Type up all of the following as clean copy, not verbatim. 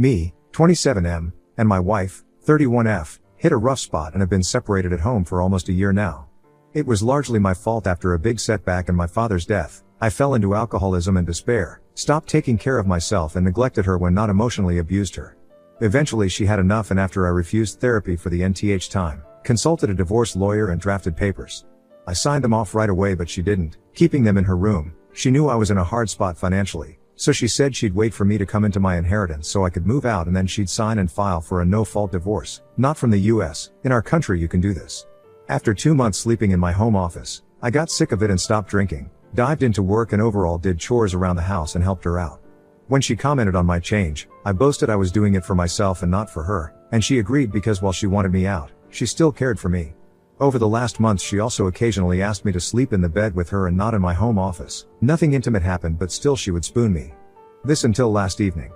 Me, 27M, and my wife, 31F, hit a rough spot and have been separated at home for almost a year now. It was largely my fault. After a big setback and my father's death, I fell into alcoholism and despair, stopped taking care of myself and neglected her when not emotionally abused her. Eventually she had enough, and after I refused therapy for the nth time, consulted a divorce lawyer and drafted papers. I signed them off right away, but she didn't, keeping them in her room. She knew I was in a hard spot financially, so she said she'd wait for me to come into my inheritance so I could move out, and then she'd sign and file for a no-fault divorce. Not from the US, in our country you can do this. After 2 months sleeping in my home office, I got sick of it and stopped drinking, dived into work and overall did chores around the house and helped her out. When she commented on my change, I boasted I was doing it for myself and not for her, and she agreed because while she wanted me out, she still cared for me. Over the last months she also occasionally asked me to sleep in the bed with her and not in my home office. Nothing intimate happened, but still she would spoon me. This until last evening.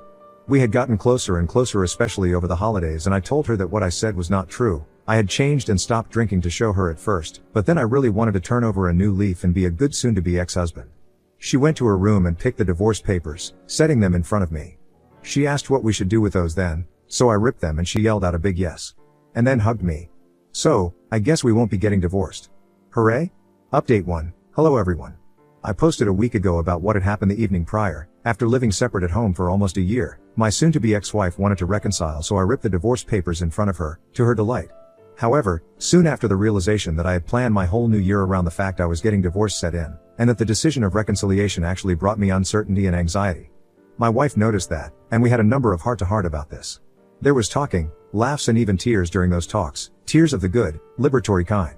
We had gotten closer and closer, especially over the holidays, and I told her that what I said was not true. I had changed and stopped drinking to show her at first, but then I really wanted to turn over a new leaf and be a good soon-to-be ex-husband. She went to her room and picked the divorce papers, setting them in front of me. She asked what we should do with those then, so I ripped them and she yelled out a big yes. And then hugged me. So, I guess we won't be getting divorced. Hooray? Update 1. Hello everyone. I posted a week ago about what had happened the evening prior. After living separate at home for almost a year, my soon-to-be ex-wife wanted to reconcile, so I ripped the divorce papers in front of her, to her delight. However, soon after the realization that I had planned my whole new year around the fact I was getting divorced set in, and that the decision of reconciliation actually brought me uncertainty and anxiety. My wife noticed that, and we had a number of heart-to-heart about this. There was talking, laughs and even tears during those talks, tears of the good, liberatory kind.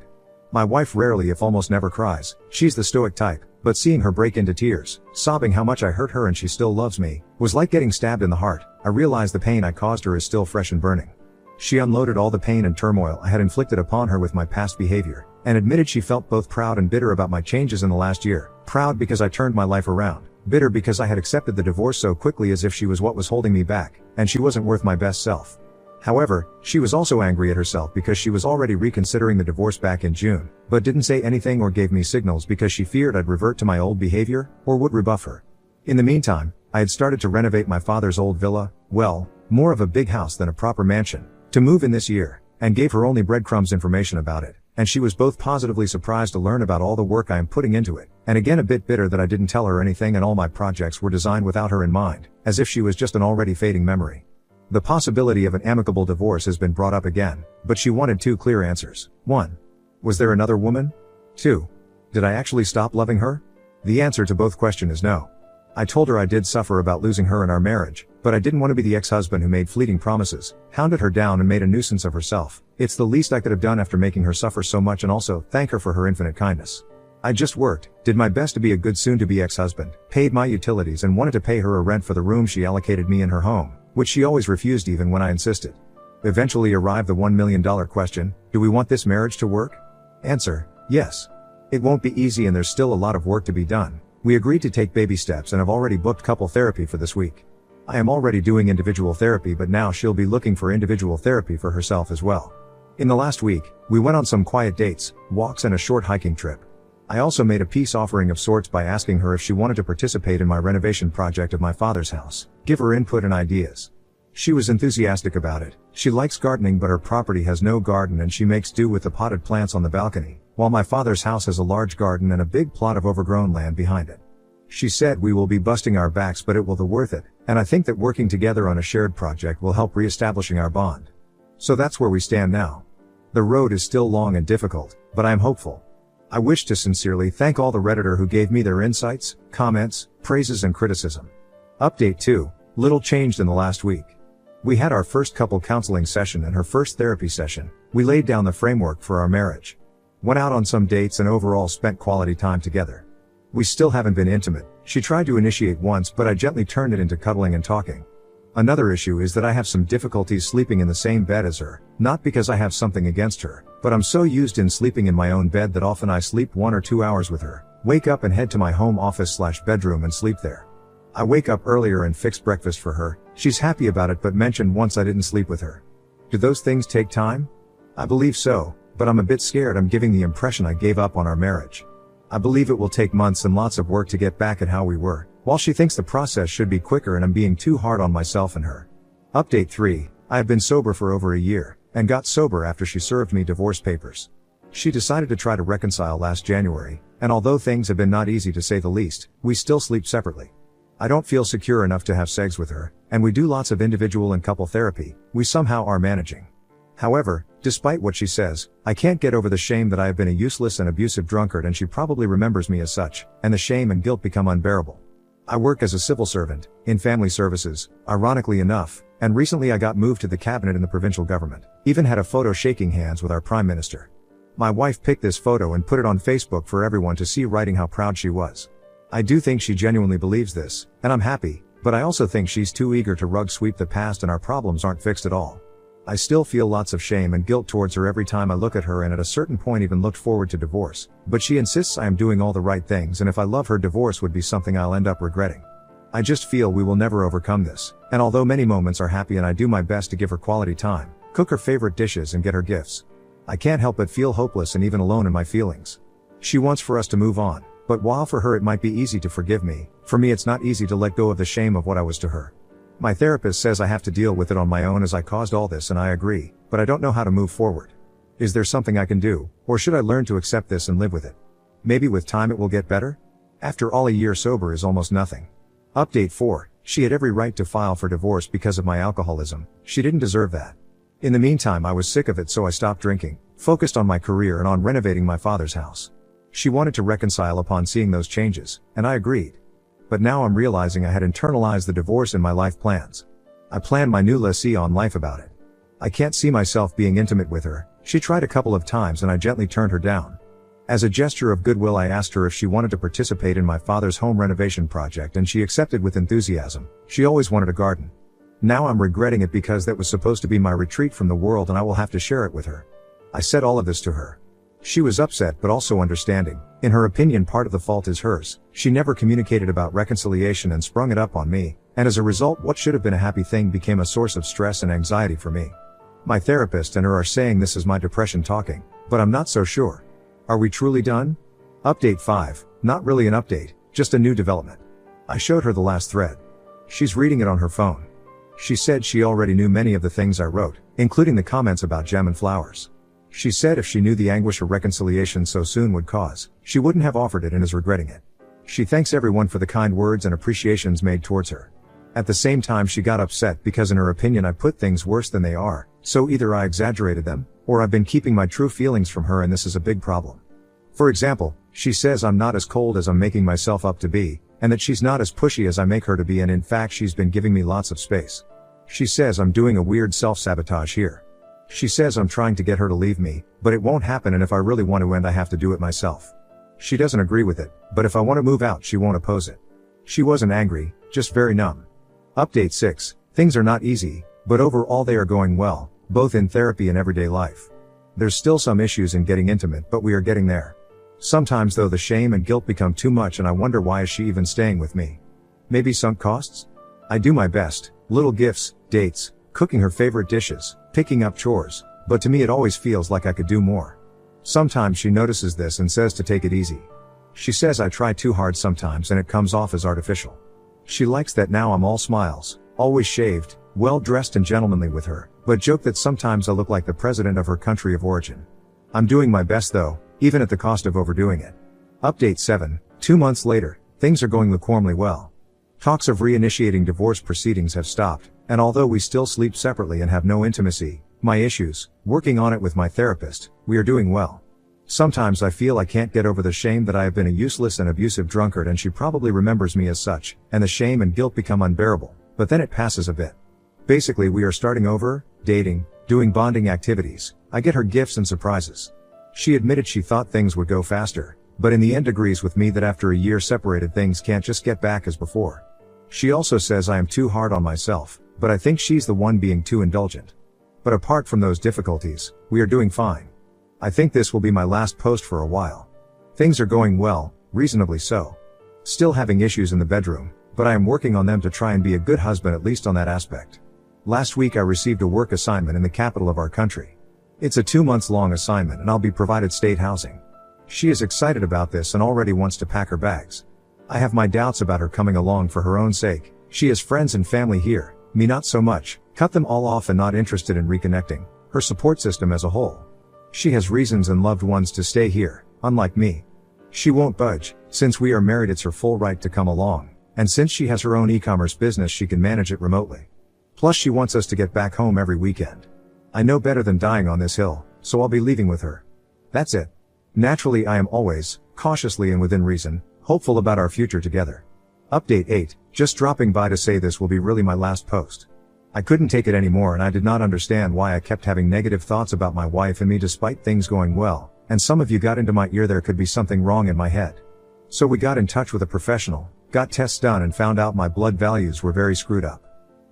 My wife rarely if almost never cries, she's the stoic type, but seeing her break into tears, sobbing how much I hurt her and she still loves me, was like getting stabbed in the heart. I realized the pain I caused her is still fresh and burning. She unloaded all the pain and turmoil I had inflicted upon her with my past behavior, and admitted she felt both proud and bitter about my changes in the last year. Proud because I turned my life around, bitter because I had accepted the divorce so quickly as if she was what was holding me back, and she wasn't worth my best self. However, she was also angry at herself because she was already reconsidering the divorce back in June, but didn't say anything or gave me signals because she feared I'd revert to my old behavior, or would rebuff her. In the meantime, I had started to renovate my father's old villa, well, more of a big house than a proper mansion, to move in this year, and gave her only breadcrumbs information about it, and she was both positively surprised to learn about all the work I am putting into it, and again a bit bitter that I didn't tell her anything and all my projects were designed without her in mind, as if she was just an already fading memory. The possibility of an amicable divorce has been brought up again, but she wanted 2 clear answers. 1. Was there another woman? 2. Did I actually stop loving her? The answer to both questions is no. I told her I did suffer about losing her in our marriage, but I didn't want to be the ex-husband who made fleeting promises, hounded her down and made a nuisance of herself. It's the least I could have done after making her suffer so much, and also thank her for her infinite kindness. I just worked, did my best to be a good soon-to-be ex-husband, paid my utilities and wanted to pay her a rent for the room she allocated me in her home, which she always refused even when I insisted. Eventually arrived the $1 million question, do we want this marriage to work? Answer, yes. It won't be easy and there's still a lot of work to be done. We agreed to take baby steps and have already booked couple therapy for this week. I am already doing individual therapy, but now she'll be looking for individual therapy for herself as well. In the last week, we went on some quiet dates, walks and a short hiking trip. I also made a peace offering of sorts by asking her if she wanted to participate in my renovation project of my father's house, give her input and ideas. She was enthusiastic about it. She likes gardening, but her property has no garden and she makes do with the potted plants on the balcony, while my father's house has a large garden and a big plot of overgrown land behind it. She said we will be busting our backs, but it will be worth it, and I think that working together on a shared project will help re-establishing our bond. So that's where we stand now. The road is still long and difficult, but I am hopeful. I wish to sincerely thank all the Redditor who gave me their insights, comments, praises and criticism. Update 2. Little changed in the last week. We had our first couple counseling session and her first therapy session. We laid down the framework for our marriage. Went out on some dates and overall spent quality time together. We still haven't been intimate. She tried to initiate once, but I gently turned it into cuddling and talking. Another issue is that I have some difficulties sleeping in the same bed as her, not because I have something against her, but I'm so used in sleeping in my own bed that often I sleep 1 or 2 hours with her, wake up and head to my home office/bedroom and sleep there. I wake up earlier and fix breakfast for her. She's happy about it, but mentioned once I didn't sleep with her. Do those things take time? I believe so, but I'm a bit scared I'm giving the impression I gave up on our marriage. I believe it will take months and lots of work to get back at how we were, while she thinks the process should be quicker and I'm being too hard on myself and her. Update 3, I have been sober for over a year, and got sober after she served me divorce papers. She decided to try to reconcile last January, and although things have been not easy to say the least, we still sleep separately. I don't feel secure enough to have sex with her, and we do lots of individual and couple therapy, we somehow are managing. However, despite what she says, I can't get over the shame that I have been a useless and abusive drunkard and she probably remembers me as such, and the shame and guilt become unbearable. I work as a civil servant, in family services, ironically enough, and recently I got moved to the cabinet in the provincial government, even had a photo shaking hands with our Prime Minister. My wife picked this photo and put it on Facebook for everyone to see, writing how proud she was. I do think she genuinely believes this, and I'm happy, but I also think she's too eager to rug sweep the past and our problems aren't fixed at all. I still feel lots of shame and guilt towards her every time I look at her, and at a certain point even looked forward to divorce, but she insists I am doing all the right things, and if I love her, divorce would be something I'll end up regretting. I just feel we will never overcome this, and although many moments are happy and I do my best to give her quality time, cook her favorite dishes and get her gifts, I can't help but feel hopeless and even alone in my feelings. She wants for us to move on, but while for her it might be easy to forgive me, for me it's not easy to let go of the shame of what I was to her. My therapist says I have to deal with it on my own as I caused all this, and I agree, but I don't know how to move forward. Is there something I can do, or should I learn to accept this and live with it? Maybe with time it will get better? After all, a year sober is almost nothing. Update 4, she had every right to file for divorce because of my alcoholism. She didn't deserve that. In the meantime, I was sick of it, so I stopped drinking, focused on my career and on renovating my father's house. She wanted to reconcile upon seeing those changes, and I agreed. But now I'm realizing I had internalized the divorce in my life plans. I planned my new lessee on life about it. I can't see myself being intimate with her. She tried a couple of times and I gently turned her down. As a gesture of goodwill, I asked her if she wanted to participate in my father's home renovation project, and she accepted with enthusiasm. She always wanted a garden. Now I'm regretting it because that was supposed to be my retreat from the world and I will have to share it with her. I said all of this to her. She was upset but also understanding. In her opinion, part of the fault is hers. She never communicated about reconciliation and sprung it up on me, and as a result what should have been a happy thing became a source of stress and anxiety for me. My therapist and her are saying this is my depression talking, but I'm not so sure. Are we truly done? Update 5, not really an update, just a new development. I showed her the last thread. She's reading it on her phone. She said she already knew many of the things I wrote, including the comments about jam and flowers. She said if she knew the anguish a reconciliation so soon would cause, she wouldn't have offered it and is regretting it. She thanks everyone for the kind words and appreciations made towards her. At the same time, she got upset because in her opinion I put things worse than they are, so either I exaggerated them, or I've been keeping my true feelings from her, and this is a big problem. For example, she says I'm not as cold as I'm making myself up to be, and that she's not as pushy as I make her to be, and in fact she's been giving me lots of space. She says I'm doing a weird self-sabotage here. She says I'm trying to get her to leave me, but it won't happen, and if I really want to end I have to do it myself. She doesn't agree with it, but if I want to move out she won't oppose it. She wasn't angry, just very numb. Update 6, things are not easy, but overall they are going well, both in therapy and everyday life. There's still some issues in getting intimate, but we are getting there. Sometimes though the shame and guilt become too much and I wonder why is she even staying with me? Maybe sunk costs? I do my best, little gifts, dates, cooking her favorite dishes, picking up chores, but to me it always feels like I could do more. Sometimes she notices this and says to take it easy. She says I try too hard sometimes and it comes off as artificial. She likes that now I'm all smiles, always shaved, well dressed and gentlemanly with her, but joke that sometimes I look like the president of her country of origin. I'm doing my best though, even at the cost of overdoing it. Update 7, 2 months later, things are going lukewarmly well. Talks of reinitiating divorce proceedings have stopped, and although we still sleep separately and have no intimacy, my issues, working on it with my therapist, we are doing well. Sometimes I feel I can't get over the shame that I have been a useless and abusive drunkard, and she probably remembers me as such, and the shame and guilt become unbearable, but then it passes a bit. Basically we are starting over, dating, doing bonding activities, I get her gifts and surprises. She admitted she thought things would go faster, but in the end agrees with me that after a year separated things can't just get back as before. She also says I am too hard on myself, but I think she's the one being too indulgent. But apart from those difficulties, we are doing fine. I think this will be my last post for a while. Things are going well, reasonably so. Still having issues in the bedroom, but I am working on them to try and be a good husband, at least on that aspect. Last week I received a work assignment in the capital of our country. It's a 2-month-long assignment and I'll be provided state housing. She is excited about this and already wants to pack her bags. I have my doubts about her coming along for her own sake. She has friends and family here, me not so much. Cut them all off and not interested in reconnecting, her support system as a whole. She has reasons and loved ones to stay here, unlike me. She won't budge, since we are married it's her full right to come along, and since she has her own e-commerce business she can manage it remotely. Plus she wants us to get back home every weekend. I know better than dying on this hill, so I'll be leaving with her. That's it. Naturally I am always, cautiously and within reason, hopeful about our future together. Update 8, just dropping by to say this will be really my last post. I couldn't take it anymore and I did not understand why I kept having negative thoughts about my wife and me despite things going well, and some of you got into my ear there could be something wrong in my head. So we got in touch with a professional, got tests done and found out my blood values were very screwed up.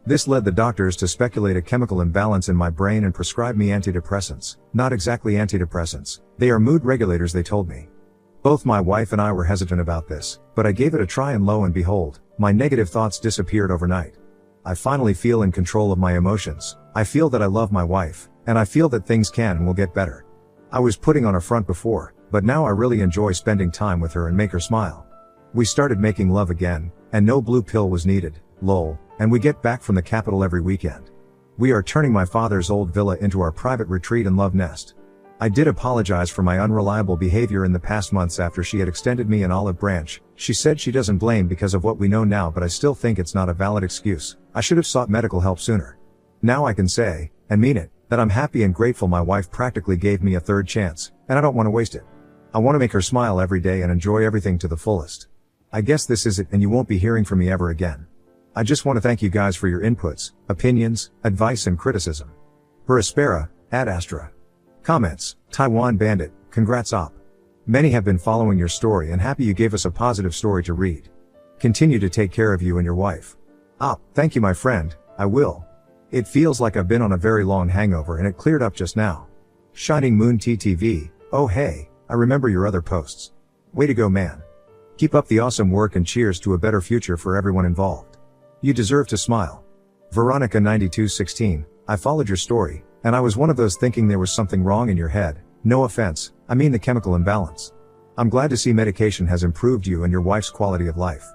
This led the doctors to speculate a chemical imbalance in my brain and prescribe me antidepressants. Not exactly antidepressants, they are mood regulators they told me. Both my wife and I were hesitant about this, but I gave it a try and lo and behold, my negative thoughts disappeared overnight. I finally feel in control of my emotions, I feel that I love my wife, and I feel that things can and will get better. I was putting on a front before, but now I really enjoy spending time with her and make her smile. We started making love again, and no blue pill was needed, lol, and we get back from the capital every weekend. We are turning my father's old villa into our private retreat and love nest. I did apologize for my unreliable behavior in the past months after she had extended me an olive branch. She said she doesn't blame because of what we know now, but I still think it's not a valid excuse. I should have sought medical help sooner. Now I can say, and mean it, that I'm happy and grateful my wife practically gave me a third chance, and I don't want to waste it. I want to make her smile every day and enjoy everything to the fullest. I guess this is it and you won't be hearing from me ever again. I just want to thank you guys for your inputs, opinions, advice and criticism. Veraspera, Ad Astra. Comments, Taiwan Bandit, congrats op. Many have been following your story and happy you gave us a positive story to read. Continue to take care of you and your wife. Op, thank you my friend, I will. It feels like I've been on a very long hangover and it cleared up just now. Shining Moon TTV, oh hey, I remember your other posts. Way to go man. Keep up the awesome work and cheers to a better future for everyone involved. You deserve to smile. Veronica 9216, I followed your story, and I was one of those thinking there was something wrong in your head. No offense, I mean the chemical imbalance. I'm glad to see medication has improved you and your wife's quality of life.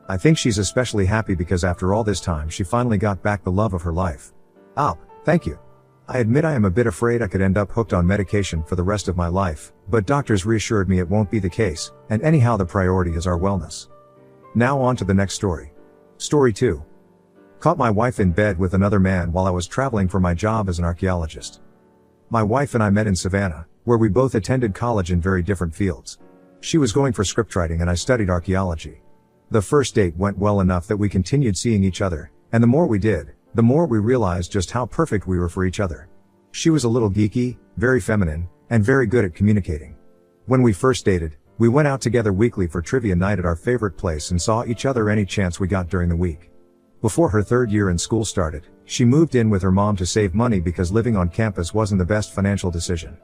I think she's especially happy because after all this time she finally got back the love of her life. Op, thank you. I admit I am a bit afraid I could end up hooked on medication for the rest of my life, but doctors reassured me it won't be the case, and anyhow the priority is our wellness. Now on to the next story. Story 2. Caught my wife in bed with another man while I was traveling for my job as an archaeologist. My wife and I met in Savannah, where we both attended college in very different fields. She was going for scriptwriting and I studied archaeology. The first date went well enough that we continued seeing each other, and the more we did, the more we realized just how perfect we were for each other. She was a little geeky, very feminine, and very good at communicating. When we first dated, we went out together weekly for trivia night at our favorite place and saw each other any chance we got during the week. Before her third year in school started, she moved in with her mom to save money because living on campus wasn't the best financial decision.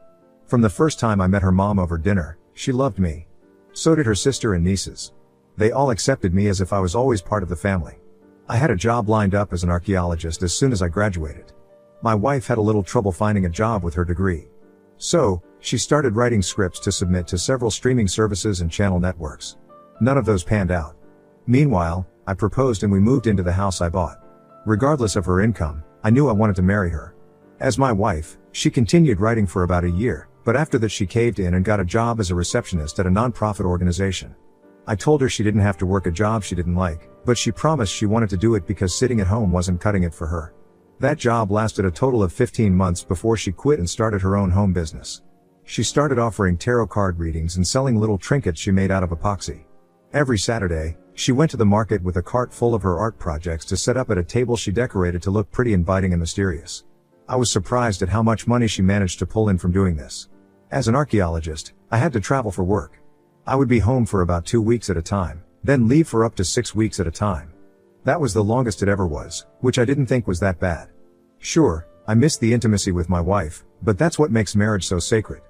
From the first time I met her mom over dinner, she loved me. So did her sister and nieces. They all accepted me as if I was always part of the family. I had a job lined up as an archaeologist as soon as I graduated. My wife had a little trouble finding a job with her degree. So, she started writing scripts to submit to several streaming services and channel networks. None of those panned out. Meanwhile, I proposed and we moved into the house I bought. Regardless of her income, I knew I wanted to marry her. As my wife, she continued writing for about a year, but after that she caved in and got a job as a receptionist at a non-profit organization. I told her she didn't have to work a job she didn't like, but she promised she wanted to do it because sitting at home wasn't cutting it for her. That job lasted a total of 15 months before she quit and started her own home business. She started offering tarot card readings and selling little trinkets she made out of epoxy. Every Saturday, she went to the market with a cart full of her art projects to set up at a table she decorated to look pretty inviting and mysterious. I was surprised at how much money she managed to pull in from doing this. As an archaeologist, I had to travel for work. I would be home for about 2 weeks at a time, then leave for up to 6 weeks at a time. That was the longest it ever was, which I didn't think was that bad. Sure, I missed the intimacy with my wife, but that's what makes marriage so sacred.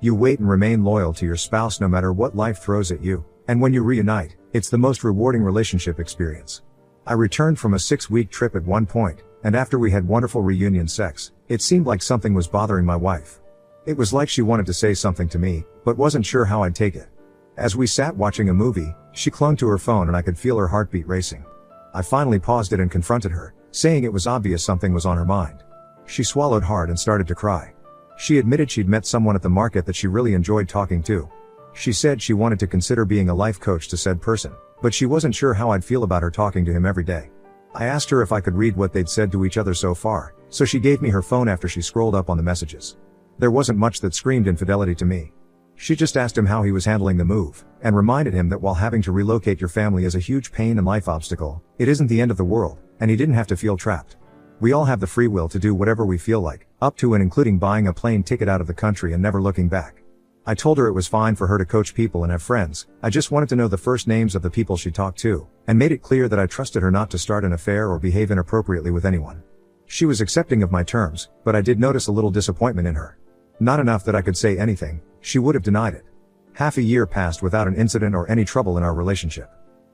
You wait and remain loyal to your spouse no matter what life throws at you, and when you reunite, it's the most rewarding relationship experience. I returned from a 6-week trip at one point, and after we had wonderful reunion sex, it seemed like something was bothering my wife. It was like she wanted to say something to me, but wasn't sure how I'd take it. As we sat watching a movie, she clung to her phone and I could feel her heartbeat racing. I finally paused it and confronted her, saying it was obvious something was on her mind. She swallowed hard and started to cry. She admitted she'd met someone at the market that she really enjoyed talking to. She said she wanted to consider being a life coach to said person, but she wasn't sure how I'd feel about her talking to him every day. I asked her if I could read what they'd said to each other so far, so she gave me her phone after she scrolled up on the messages. There wasn't much that screamed infidelity to me. She just asked him how he was handling the move, and reminded him that while having to relocate your family is a huge pain and life obstacle, it isn't the end of the world, and he didn't have to feel trapped. We all have the free will to do whatever we feel like, up to and including buying a plane ticket out of the country and never looking back. I told her it was fine for her to coach people and have friends, I just wanted to know the first names of the people she talked to, and made it clear that I trusted her not to start an affair or behave inappropriately with anyone. She was accepting of my terms, but I did notice a little disappointment in her. Not enough that I could say anything, she would have denied it. Half a year passed without an incident or any trouble in our relationship.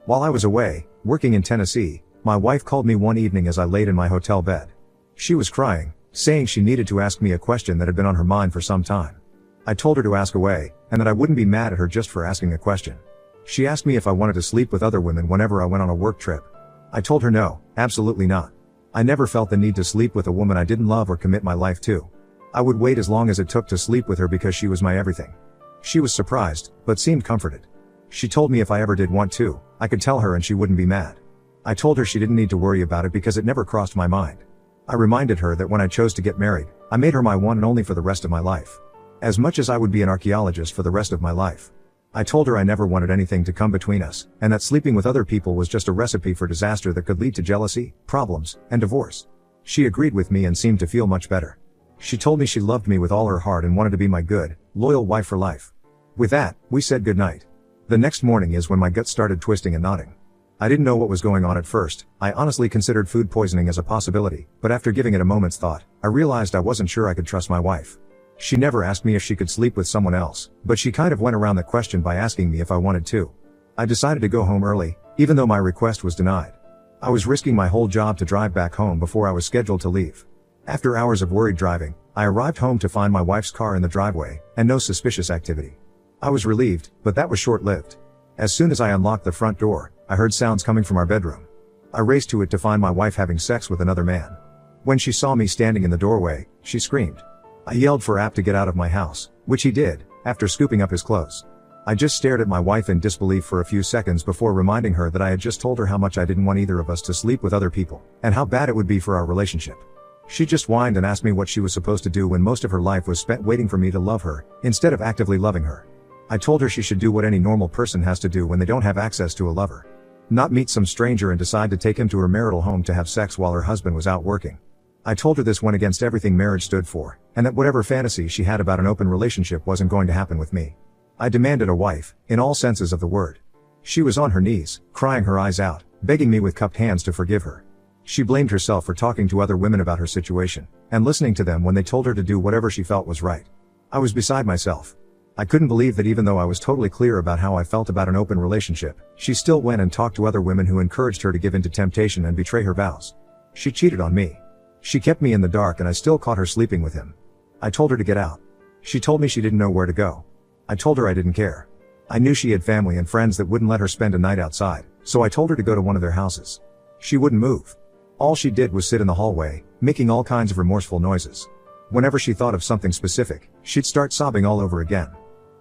While I was away, working in Tennessee, my wife called me one evening as I laid in my hotel bed. She was crying, saying she needed to ask me a question that had been on her mind for some time. I told her to ask away, and that I wouldn't be mad at her just for asking a question. She asked me if I wanted to sleep with other women whenever I went on a work trip. I told her no, absolutely not. I never felt the need to sleep with a woman I didn't love or commit my life to. I would wait as long as it took to sleep with her because she was my everything. She was surprised, but seemed comforted. She told me if I ever did want to, I could tell her and she wouldn't be mad. I told her she didn't need to worry about it because it never crossed my mind. I reminded her that when I chose to get married, I made her my one and only for the rest of my life. As much as I would be an archaeologist for the rest of my life. I told her I never wanted anything to come between us, and that sleeping with other people was just a recipe for disaster that could lead to jealousy, problems, and divorce. She agreed with me and seemed to feel much better. She told me she loved me with all her heart and wanted to be my good, loyal wife for life. With that, we said goodnight. The next morning is when my gut started twisting and knotting. I didn't know what was going on at first. I honestly considered food poisoning as a possibility, but after giving it a moment's thought, I realized I wasn't sure I could trust my wife. She never asked me if she could sleep with someone else, but she kind of went around the question by asking me if I wanted to. I decided to go home early, even though my request was denied. I was risking my whole job to drive back home before I was scheduled to leave. After hours of worried driving, I arrived home to find my wife's car in the driveway, and no suspicious activity. I was relieved, but that was short-lived. As soon as I unlocked the front door, I heard sounds coming from our bedroom. I raced to it to find my wife having sex with another man. When she saw me standing in the doorway, she screamed. I yelled for App to get out of my house, which he did, after scooping up his clothes. I just stared at my wife in disbelief for a few seconds before reminding her that I had just told her how much I didn't want either of us to sleep with other people, and how bad it would be for our relationship. She just whined and asked me what she was supposed to do when most of her life was spent waiting for me to love her, instead of actively loving her. I told her she should do what any normal person has to do when they don't have access to a lover. Not meet some stranger and decide to take him to her marital home to have sex while her husband was out working. I told her this went against everything marriage stood for, and that whatever fantasy she had about an open relationship wasn't going to happen with me. I demanded a wife, in all senses of the word. She was on her knees, crying her eyes out, begging me with cupped hands to forgive her. She blamed herself for talking to other women about her situation, and listening to them when they told her to do whatever she felt was right. I was beside myself. I couldn't believe that even though I was totally clear about how I felt about an open relationship, she still went and talked to other women who encouraged her to give in to temptation and betray her vows. She cheated on me. She kept me in the dark and I still caught her sleeping with him. I told her to get out. She told me she didn't know where to go. I told her I didn't care. I knew she had family and friends that wouldn't let her spend a night outside, so I told her to go to one of their houses. She wouldn't move. All she did was sit in the hallway, making all kinds of remorseful noises. Whenever she thought of something specific, she'd start sobbing all over again.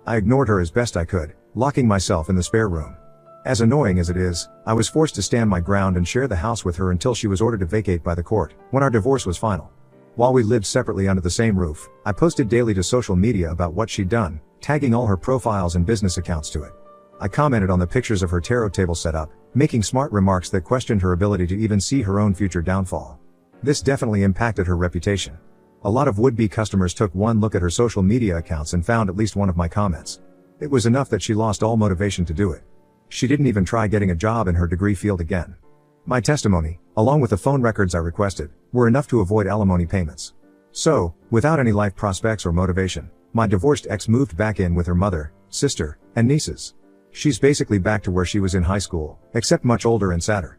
I ignored her as best I could, locking myself in the spare room. As annoying as it is, I was forced to stand my ground and share the house with her until she was ordered to vacate by the court, when our divorce was final. While we lived separately under the same roof, I posted daily to social media about what she'd done, tagging all her profiles and business accounts to it. I commented on the pictures of her tarot table setup, making smart remarks that questioned her ability to even see her own future downfall. This definitely impacted her reputation. A lot of would-be customers took one look at her social media accounts and found at least one of my comments. It was enough that she lost all motivation to do it. She didn't even try getting a job in her degree field again. My testimony, along with the phone records I requested, were enough to avoid alimony payments. So, without any life prospects or motivation, my divorced ex moved back in with her mother, sister, and nieces. She's basically back to where she was in high school, except much older and sadder.